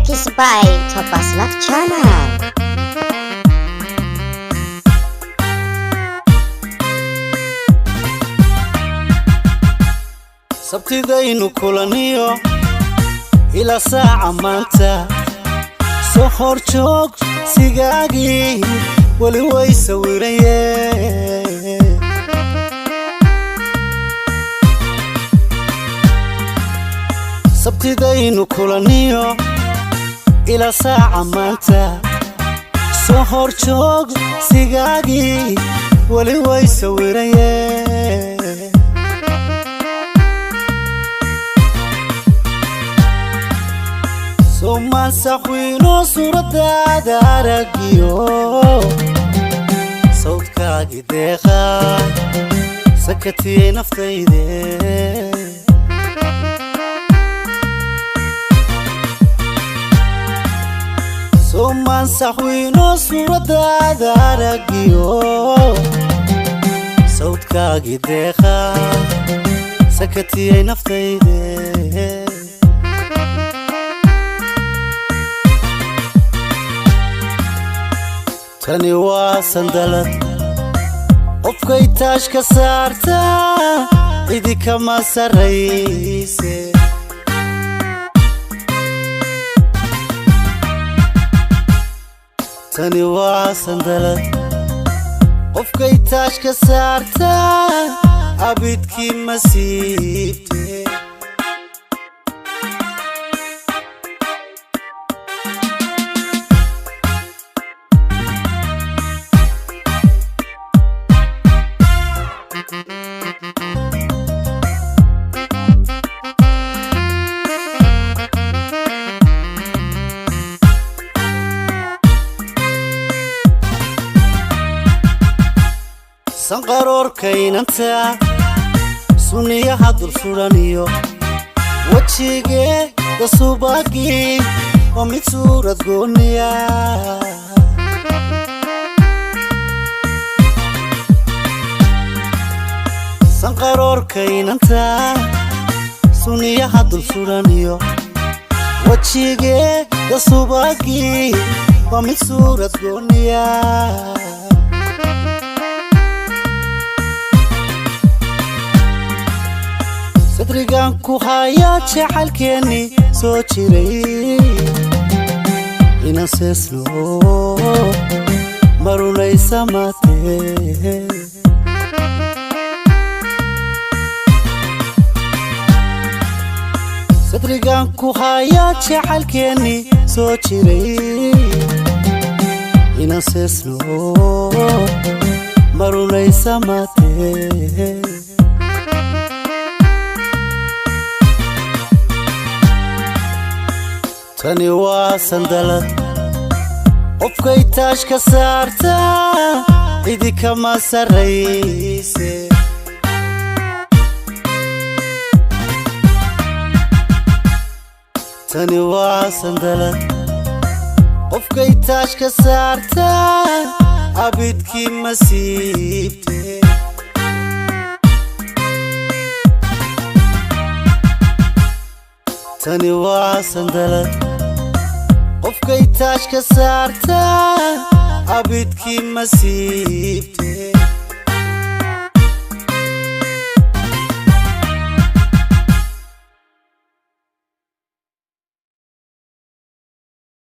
Mixed by Topaz Love Channel. sabtidaynu kulaniyo ila saaca maanta soo hor joog sigaagii wali way sawirayeen sabtidaynu kulaniyo ila saaca maanta soo hor joog sigaagii wali way sawirayeen ثم سخوينو صورة داركيو صوتك قديخا سكتي نفتيدي ثم سخوينو صورة داركيو صوتك قديخا سكتي نفتيدي tani waa sandalad qofkay taash ka saarta cidi kama sarayse tani waa sandalad qofkay taash ka saarta abidkii masiibte sanqaroor kaynanta sunniyaha dul furaniyo wajigeeda subagii oo mid suurad gooniya sanqaroor kaynanta sunniyaha dul furaniyo wajigeeda subagii oo mid suurad gooniya صدريقان كوهايا جعلكيني سو جيري إنا سيسنو مروني سماتي صدريقان كوهايا جعلكيني سو جيري إنا سيسنو مروني سماتي tani waa sandalad qofkay taash ka saarta cidi kama sarayse tani waa sandalad qofkay taash ka saarta abidkii masiibte tani waa sandalad qofkay taash ka saarta abidkii masiibte